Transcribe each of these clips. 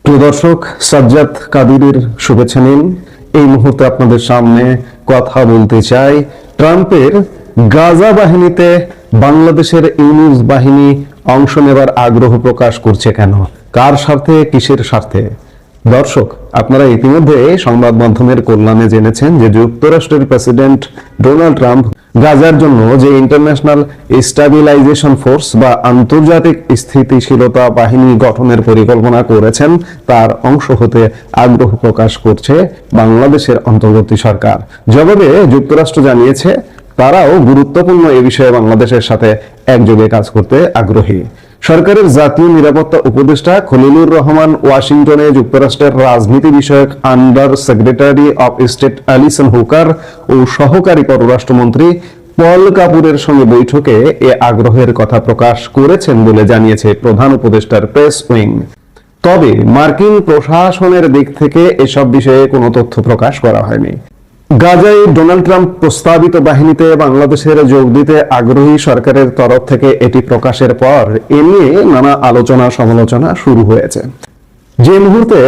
প্রিয় দর্শক, সাজ্জাদ কাদিরের শুভেচ্ছা নিন। এই মুহূর্তে আপনাদের সামনে কথা বলতে চাই ট্রাম্পের গাজা বাহিনীতে বাংলাদেশের ইউনুস বাহিনী অংশ নেবার আগ্রহ প্রকাশ করছে কেন, কার স্বার্থে, কিসের স্বার্থে? দর্শক, আপনারা ইতিমধ্যে সংবাদ মাধ্যমের কল্যাণে জেনেছেন যে যুক্তরাষ্ট্রের প্রেসিডেন্ট ডোনাল্ড ট্রাম্প গাজার জন্য যে ইন্টারন্যাশনাল স্টাবিলাইজেশন ফোর্স বা আন্তর্জাতিক স্থিতিশীলতা বাহিনী গঠনের পরিকল্পনা করেছেন তার অংশ হতে আগ্রহ প্রকাশ করছে বাংলাদেশের অন্তর্বর্তী সরকার। জবাবে যুক্তরাষ্ট্র জানিয়েছে তারাও গুরুত্বপূর্ণ এ বিষয়ে বাংলাদেশের সাথে একযোগে কাজ করতে আগ্রহী। সরকারের জাতীয় নিরাপত্তা উপদেষ্টা খলিলুর রহমান ওয়াশিংটনে যুক্তরাষ্ট্রের রাজনীতি বিষয়ক under secretary of state Alison Hooker ও সহকারী পররাষ্ট্রমন্ত্রী পল কাপুরের সঙ্গে বৈঠকে এ আগ্রহের কথা প্রকাশ করেছেন বলে জানিয়েছে প্রধান উপদেষ্টার প্রেস উইং। তবে মার্কিন প্রশাসনের দিক থেকে এসব বিষয়ে কোনো তথ্য প্রকাশ করা হয়নি। গাজায় ডোনাল্ড ট্রাম্প প্রস্তাবিত বাহিনীতে বাংলাদেশের যোগ দিতে আগ্রহী সরকারের তরফ থেকে এটি প্রকাশের পর এ নিয়ে নানা আলোচনা সমালোচনা শুরু হয়েছে। যে মুহূর্তে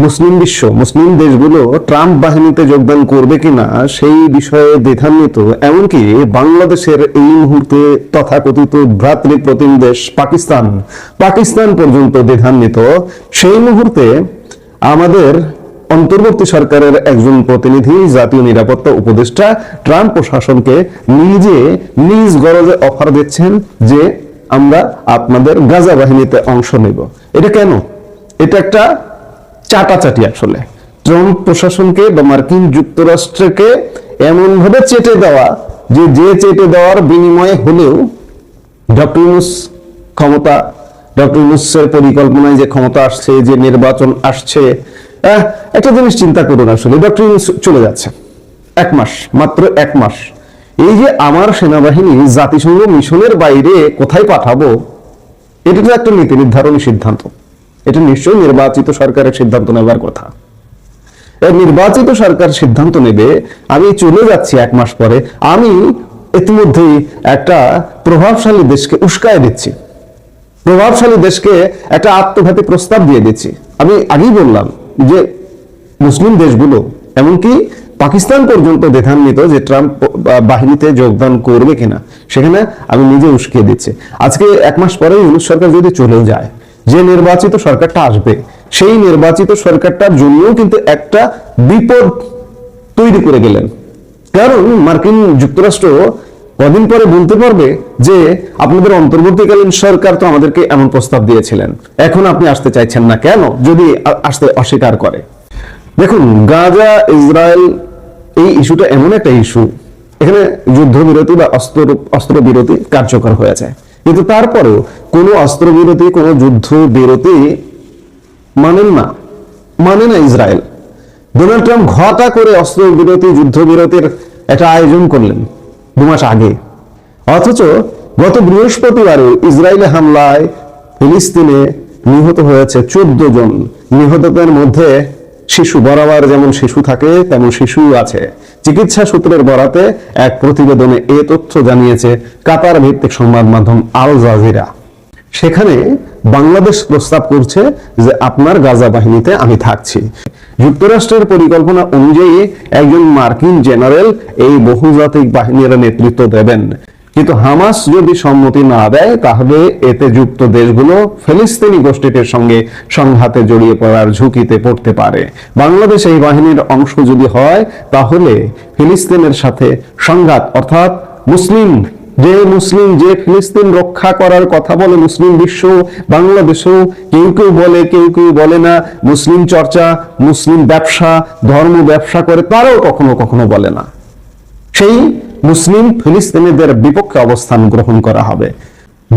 মুসলিম দেশগুলো ট্রাম্প বাহিনীতে যোগদান করবে কিনা সেই বিষয়ে দ্বিধান্বিত, এমনকি বাংলাদেশের এই মুহূর্তে তথাকথিত ভ্রাতৃপ্রতিম দেশ পাকিস্তান পর্যন্ত দ্বিধান্বিত, সেই মুহূর্তে আমাদের অন্তর্বর্তী সরকারের একজন প্রতিনিধি জাতীয় নিরাপত্তা উপদেষ্টা ট্রাম্প প্রশাসনকে নিজ গরজে অফার দিচ্ছেন যে আমরা আপনাদের গাজা বাহিনীতে অংশ নেব। এটা কেন? এটা একটা চাটাচাটি। আসলে ট্রাম্প প্রশাসনকে বা মার্কিন যুক্তরাষ্ট্রকে এমন ভাবে চেটে দেওয়া যে চেটে দেওয়ার বিনিময়ে হলেও ডক্টর ইউনূসের পরিকল্পনায় যে ক্ষমতা আসছে, যে নির্বাচন আসছে, একটা জিনিস চিন্তা করুন। আসলে ডক্টর ইউনূস চলে যাচ্ছে মাত্র এক মাস। এই যে আমার সেনাবাহিনী জাতিসংঘ মিশনের বাইরে কোথায় পাঠাবো, এটা তো একটা নীতি নির্ধারণী সিদ্ধান্ত। এটা নিশ্চয়ই নির্বাচিত সরকারের সিদ্ধান্ত নেবার কথা। নির্বাচিত সরকার সিদ্ধান্ত নেবে আমি চলে যাচ্ছি এক মাস পরে, আমি ইতিমধ্যেই একটা প্রভাবশালী দেশকে উস্কায় দিচ্ছি, প্রভাবশালী দেশকে একটা আত্মঘাতী প্রস্তাব দিয়ে দিচ্ছি। আমি আগেই বললাম যে মুসলিম দেশগুলো এমনকি পাকিস্তান পর্যন্ত দ্বিধান্বিত যে ট্রাম্প বাহিনীতে যোগদান করবে কিনা, সেখানে আমি নিজে উস্কিয়ে দিচ্ছি। আজকে এক মাস পরে ইউনূস সরকার যদি চলেও যায়, যে নির্বাচিত সরকারটা আসবে সেই নির্বাচিত সরকারটার জন্যও কিন্তু একটা বিপদ তৈরি করে গেলেন। কারণ মার্কিন যুক্তরাষ্ট্র কদিন পরে বলতে পারবে যে আপনাদের অন্তর্বর্তীকালীন সরকার তো আমাদেরকে এমন প্রস্তাব দিয়েছিলেন, এখন আপনি আসতে চাইছেন না কেন, যদি আসতে অস্বীকার করে। দেখুন, গাজা ইসরায়েল এই ইস্যুটা এমন একটা ইস্যু, এখানে যুদ্ধবিরতি বা অস্ত্রবিরতি কার্যকর হয়ে যায়, কিন্তু তারপরেও কোনো অস্ত্রবিরতি, কোনো যুদ্ধবিরতি মানে না ইসরায়েল। ডোনাল্ড ট্রাম্প ঘটা করে অস্ত্রবিরতি, যুদ্ধবিরতির একটা আয়োজন করলেন 2 মাস আগে, অথচ গত বৃহস্পতিবারে ইসরায়েলি হামলায় ফিলিস্তিনে নিহত হয়েছে 14 জন। নিহতদের মধ্যে শিশু, বরাবর যেমন শিশু থাকে তেমন শিশু আছে। চিকিৎসা সূত্রের বরাতে এক প্রতিবেদনে এ তথ্য জানিয়েছে কাতার ভিত্তিক সংবাদ মাধ্যম আল জাজিরা। সেখানে বাংলাদেশ প্রস্তাব করছে যে আপনার গাজা বাহিনীতে আমি থাকছি। যুক্তরাষ্ট্রের পরিকল্পনা অনুযায়ী একজন মার্কিন জেনারেল এই বহুজাতিক বাহিনীর নেতৃত্ব দেবেন, কিন্তু হামাস যদি সম্মতি না দেয় তাহলে এতে যুক্ত দেশগুলো ফিলিস্তিনি গোষ্ঠীটির সঙ্গে সংঘাতে জড়িয়ে পড়ার ঝুঁকিতে পড়তে পারে। বাংলাদেশ এই বাহিনীর অংশ যদি হয় তাহলে ফিলিস্তিনের সাথে সংঘাত, অর্থাৎ মুসলিম যে ফিলিস্তিন রক্ষা করার কথা বলে মুসলিম বিশ্ব, বাংলাদেশেও কেউ কেউ বলে, কেউ কেউ বলে না। মুসলিম চর্চা, মুসলিম ব্যবসা, ধর্ম ব্যবসা করে তারাও কখনো কখনো বলে না। সেই মুসলিম ফিলিস্তিনিদের বিপক্ষে অবস্থান গ্রহণ করা হবে,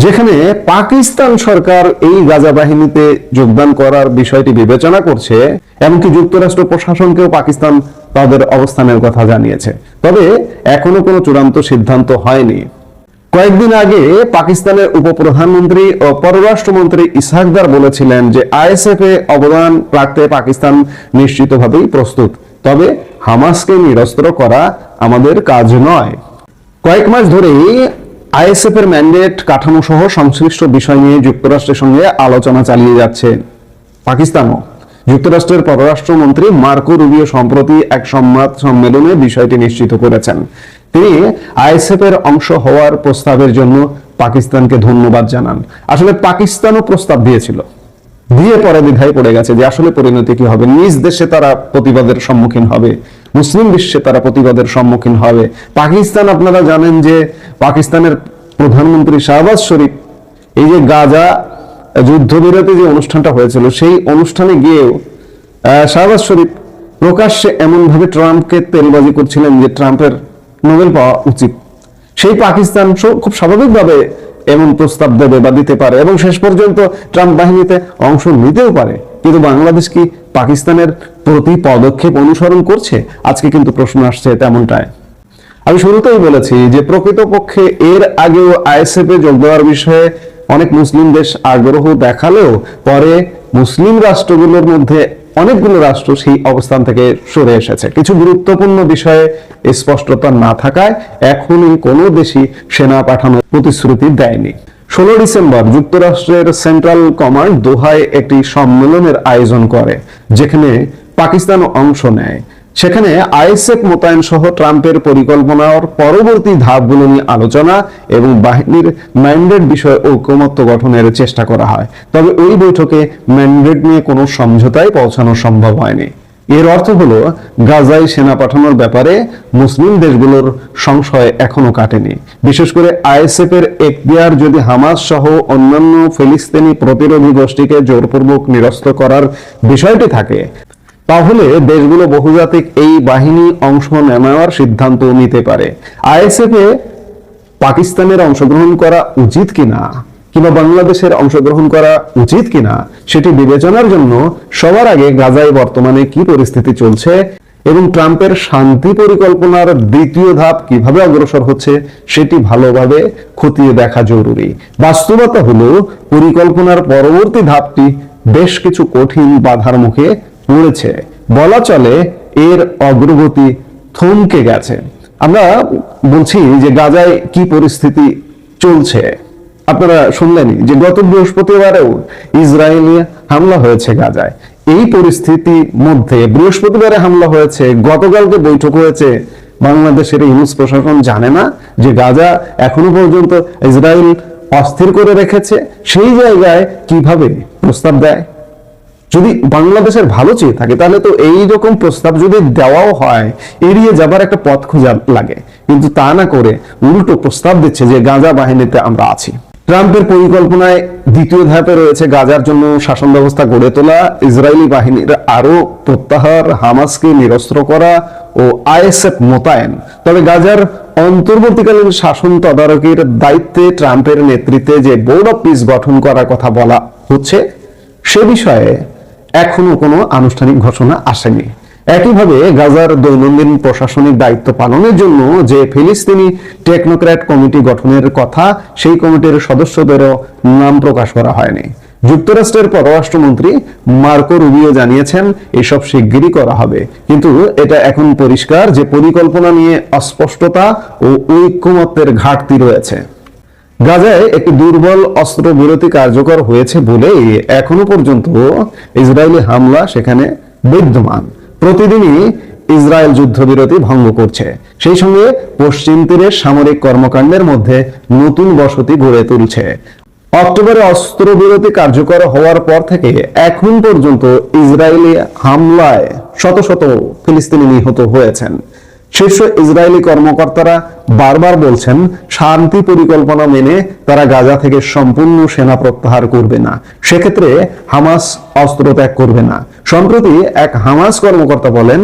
যেখানে পাকিস্তান সরকার এই গাজা বাহিনীতে যোগদান করার বিষয়টি বিবেচনা করছে। এমনকি যুক্তরাষ্ট্র প্রশাসনকেও পাকিস্তান তাদের অবস্থানের কথা জানিয়েছে, তবে এখনো কোনো চূড়ান্ত সিদ্ধান্ত হয়নি। কয়েকদিন আগে পাকিস্তানের উপপ্রধানমন্ত্রী ও পররাষ্ট্রমন্ত্রী ইসহাক দার বলেছিলেন যে আইএসএফ এ অবদান রাখতে পাকিস্তান নিশ্চিতভাবেই প্রস্তুত, তবে হামাসকে নিরস্ত্র করা আমাদের কাজ নয়। কয়েক মাস ধরেই আইএসএফ এর ম্যান্ডেট, কাঠামো সহ সংশ্লিষ্ট বিষয় নিয়ে যুক্তরাষ্ট্রের সঙ্গে আলোচনা চালিয়ে যাচ্ছে পাকিস্তানও। যুক্তরাষ্ট্রের পররাষ্ট্রমন্ত্রী মার্কো রুবিও সম্প্রতি এক সংবাদ সম্মেলনে বিষয়টি নিশ্চিত করেছেন। তিনি আইএসএফ এর অংশ হওয়ার প্রস্তাবের জন্য পাকিস্তানকে ধন্যবাদ জানান। আসলে পাকিস্তানও প্রস্তাব দিয়েছিল, দিয়ে পরে দ্বিধায় পড়ে গেছে যে আসলে পরিণতি কি হবে। নিজ দেশে তারা প্রতিবাদের সম্মুখীন হবে, মুসলিম বিশ্বে তারা প্রতিবাদের সম্মুখীন হবে। পাকিস্তান, আপনারা জানেন যে পাকিস্তানের প্রধানমন্ত্রী শাহবাজ শরীফ এই যে গাজা যুদ্ধবিরতি যে অনুষ্ঠানটা হয়েছিল, সেই অনুষ্ঠানে গিয়েও শাহবাজ শরীফ প্রকাশ্যে এমন ভাবে ট্রাম্পকে তেলবাজি করছিলেন যে ট্রাম্পের নোবেল পাওয়া উচিত। সেই পাকিস্তান খুব স্বাভাবিকভাবে এমন প্রস্তাব দেবে বা দিতে পারে এবং শেষ পর্যন্ত ট্রাম্প বাহিনীতে অংশ নিতেও পারে। কিন্তু বাংলাদেশ কি পাকিস্তানের প্রতি পদক্ষেপ অনুসরণ করছে? আজকে কিন্তু প্রশ্ন আসছে তেমনটাই। আমি শুরুতেই বলেছি যে প্রকৃতপক্ষে এর আগেও আইএসএফ এ যোগ দেওয়ার বিষয়ে অনেক মুসলিম দেশ আগ্রহ দেখালেও পরে মুসলিম রাষ্ট্রগুলোর মধ্যে অনেকগুলো রাষ্ট্র সেই অবস্থান থেকে সরে এসেছে। কিছু গুরুত্বপূর্ণ বিষয়ে স্পষ্টতা না থাকায় এখনই কোনো দেশই সেনা পাঠানোর প্রতিশ্রুতি দেয়নি। 16 ডিসেম্বর যুক্তরাষ্ট্রের সেন্ট্রাল কমান্ড দোহায় একটি সম্মেলনের আয়োজন করে, যেখানে পাকিস্তান অংশ নেয়। সেখানে আইএসএফ মোতায়েন সহ ট্রাম্পের পরিকল্পনার পরবর্তী ধাপগুলো নিয়ে আলোচনা এবং বাহিনীর ম্যান্ডেট বিষয়ে ঐকমত্য গঠনের চেষ্টা করা হয়। তবে ওই বৈঠকে ম্যান্ডেট নিয়ে কোনো সমঝোতায় পৌঁছানো সম্ভব হয়নি। এর অর্থ হলো গাজায় সেনা পাঠানোর ব্যাপারে মুসলিম দেশগুলোর সংশয় এখনো কাটেনি। বিশেষ করে আইএসএফ এর এখতিয়ার যদি হামাস সহ অন্যান্য ফিলিস্তিনি প্রতিরোধী গোষ্ঠীকে জোরপূর্বক নিরস্ত করার বিষয়টি থাকে, তাহলে দেশগুলো বহুজাতিক এই বাহিনী অংশ নেওয়ার সিদ্ধান্ত নিতে পারে। আইএসএফ এ পাকিস্তানের অংশগ্রহণ করা উচিত কিনা কিংবা বাংলাদেশের অংশগ্রহণ করা উচিত কিনা সেটি বিবেচনার জন্য সবার আগে গাজায় বর্তমানে কি পরিস্থিতি চলছে এবং ট্রাম্পের শান্তি পরিকল্পনার দ্বিতীয় ধাপ কিভাবে অগ্রসর হচ্ছে সেটি ভালোভাবে খতিয়ে দেখা জরুরি। বাস্তবতা হলো পরিকল্পনার পরবর্তী ধাপটি বেশ কিছু কঠিন বাধার মুখে পড়েছে। বলা চলে এর অগ্রগতি থমকে গেছে। আমরা বলছি যে গাজায় কি পরিস্থিতি চলছে, আপনারা শুনলেনই যে গত বৃহস্পতিবারেও ইসরায়েলি হামলা হয়েছে গাজায়। এই পরিস্থিতির মধ্যে বৃহস্পতিবারে হামলা হয়েছে, গতকালকে বৈঠক হয়েছে। বাংলাদেশের ইউনুস প্রশাসন জানে না যে গাজা এখনো পর্যন্ত ইসরায়েল অস্থির করে রেখেছে? সেই জায়গায় কিভাবে প্রস্তাব দেয়? যদি বাংলাদেশের ভালো চেয়ে থাকে তাহলে তো এই রকম প্রস্তাব যদি দেওয়াও হয় এড়িয়ে যাবার একটা পথ খোঁজা লাগে, কিন্তু তা না করে উল্টো প্রস্তাব দিচ্ছে যে গাজা বাহিনীতে আমরা আছি। ট্রাম্পের পরিকল্পনায় দ্বিতীয় ধাপে রয়েছে গাজার জন্য শাসন ব্যবস্থা গড়ে তোলা, ইসরায়েলি বাহিনীর আরো প্রত্যাহার, হামাসকে নিরস্ত্র করা ও আইএসএফ মোতায়েন। তবে গাজার অন্তর্বর্তীকালীন শাসন তদারকির দায়িত্বে ট্রাম্পের নেতৃত্বে যে বোর্ড অফ পিস গঠন করার কথা বলা হচ্ছে সে বিষয়ে এখনো কোনো আনুষ্ঠানিক ঘোষণা আসেনি। একইভাবে গাজার দৈনন্দিন প্রশাসনিক দায়িত্ব পালনের জন্য যে ফিলিস্তিনি টেকনোক্র্যাট কমিটি গঠনের কথা, সেই কমিটির সদস্যদেরও নাম প্রকাশ করা হয়নি। যুক্তরাষ্ট্রের পররাষ্ট্রমন্ত্রী মার্কো রুবিও জানিয়েছেন এসব শিগগিরই করা হবে, কিন্তু এটা এখন পরিষ্কার যে পরিকল্পনা নিয়ে অস্পষ্টতা ও ঐকমত্যের ঘাটতি রয়েছে। গাজায় একটি দুর্বল অস্ত্রবিরতি কার্যকর হয়েছে বলেই এখনো পর্যন্ত ইসরায়েলি হামলা সেখানে বিদ্যমান। প্রতিদিনই ইসরায়েল যুদ্ধবিরতি ভঙ্গ করছে, সেই সঙ্গে পশ্চিম তীরের সামরিক কর্মকাণ্ডের মধ্যে নতুন বসতি গড়ে তুলছে। অক্টোবরে অস্ত্রবিরতি কার্যকর হওয়ার পর থেকে এখন পর্যন্ত ইসরায়েলি হামলায় শত শত ফিলিস্তিনি নিহত হয়েছেন। শীর্ষ ইসরায়েলি কর্মকর্তারা বারবার বলছেন শান্তি পরিকল্পনা মেনে তারা গাজা থেকে সম্পূর্ণ সেনা প্রত্যাহার করবে না, সেক্ষেত্রে হামাস অস্ত্র ত্যাগ করবে না। সম্প্রতি এক হামাস কর্মকর্তা বলেন,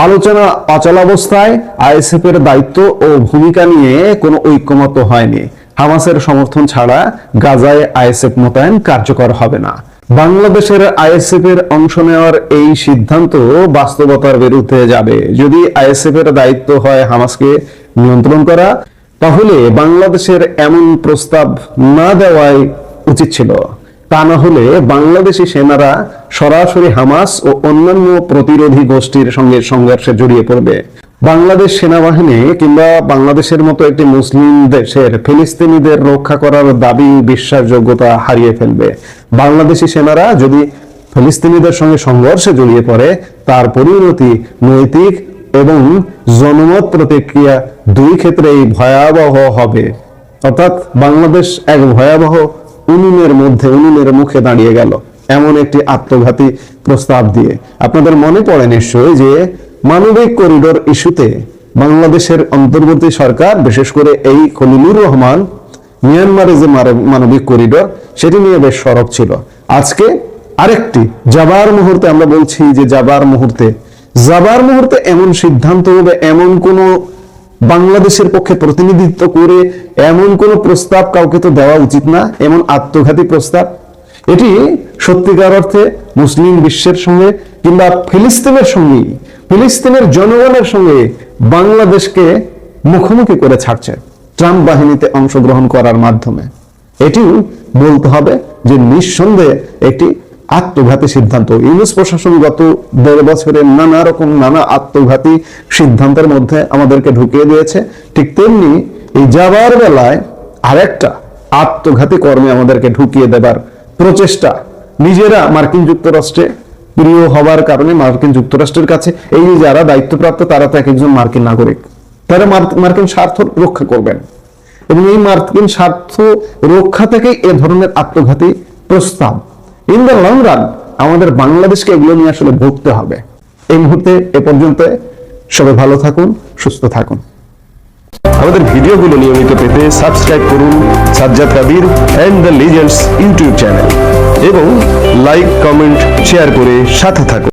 আলোচনা অচলাবস্থায় আইএসএফ এর দায়িত্ব ও ভূমিকা নিয়ে কোনো ঐকমত্য হয়নি। হামাসের সমর্থন ছাড়া গাজায় আইএসএফ মোতায়েন কার্যকর হবে না। বাংলাদেশের আইএসএফ এর অংশ নেওয়ার এই সিদ্ধান্ত বাস্তবতার বিরুদ্ধে যাবে। যদি আইএসএফ এর দায়িত্ব হয় হামাসকে নিয়ন্ত্রণ করা, তাহলে বাংলাদেশের এমন প্রস্তাব না দেওয়াই উচিত ছিল। তা না হলে বাংলাদেশি সেনারা সরাসরি হামাস ও অন্যান্য প্রতিরোধী গোষ্ঠীর সঙ্গে সংঘর্ষে জড়িয়ে পড়বে। বাংলাদেশ সেনাবাহিনী কিংবা বাংলাদেশের মতো একটি মুসলিম দেশের ফিলিস্তিনিদের রক্ষা করার দাবি বিশ্বাসযোগ্যতা হারিয়ে ফেলবে। বাংলাদেশি সেনারা যদি ফিলিস্তিনিদের সঙ্গে সংঘর্ষে জড়িয়ে পড়ে, তার পরিণতি নৈতিক এবং জনমত প্রতিক্রিয়া দুই ক্ষেত্রেই ভয়াবহ হবে। অর্থাৎ বাংলাদেশ এক ভয়াবহ উনুনের মুখে দাঁড়িয়ে গেল এমন একটি আত্মঘাতী প্রস্তাব দিয়ে। আপনাদের মনে পড়ে নিশ্চয়ই যে মানবিক করিডোর ইস্যুতে বাংলাদেশের অন্তর্বর্তী সরকার, বিশেষ করে এই খলিলুর রহমান, মিয়ানমারে যে মানবিক করিডোর সেটি নিয়ে বেশ সরব ছিল। আজকে আরেকটি যাবার মুহূর্তে, আমরা বলছি যে যাবার মুহূর্তে এমন সিদ্ধান্ত হবে, এমন কোন বাংলাদেশের পক্ষে প্রতিনিধিত্ব করে এমন কোন প্রস্তাব কাউকে তো দেওয়া উচিত না, এমন আত্মঘাতী প্রস্তাব। এটি সত্যিকার অর্থে মুসলিম বিশ্বের সঙ্গে কিংবা ফিলিস্তিনের জনগণের সঙ্গে বাংলাদেশকে মুখোমুখি করে ছাড়ছে ট্রাম্প বাহিনীতে অংশগ্রহণ করার মাধ্যমে। এটিও বলতে হবে যে নিঃসন্দেহে একটি আত্মঘাতী সিদ্ধান্ত। ইউনূস প্রশাসন গত ১.৫ বছরে নানা আত্মঘাতী সিদ্ধান্তের মধ্যে আমাদেরকে ঢুকিয়ে দিয়েছে। ঠিক তেমনি এই যাবার বেলায় আরেকটা আত্মঘাতী কর্মে আমাদেরকে ঢুকিয়ে দেবার প্রচেষ্টা। নিজেরা মার্কিন যুক্তরাষ্ট্রে প্রিয় হবার কারণে মার্কিন যুক্তরাষ্ট্রের কাছে এই যে যারা দায়িত্বপ্রাপ্ত, তারা তো এক একজন মার্কিন নাগরিক, তারা মার্কিন স্বার্থ রক্ষা করবেন এবং এই মার্কিন স্বার্থ রক্ষা থেকে এ ধরনের আত্মঘাতী প্রস্তাব ইন দ্য লং রান আমাদের বাংলাদেশকে এগুলো নিয়ে আসলে ভুগতে হবে। এই মুহূর্তে এ পর্যন্ত। সবাই ভালো থাকুন, সুস্থ থাকুন। আমাদের ভিডিওগুলো নিয়মিত পেতে সাবস্ক্রাইব করুন Sajjad Kadir and the legends YouTube channel এবং লাইক, কমেন্ট, শেয়ার করে সাথে থাকুন।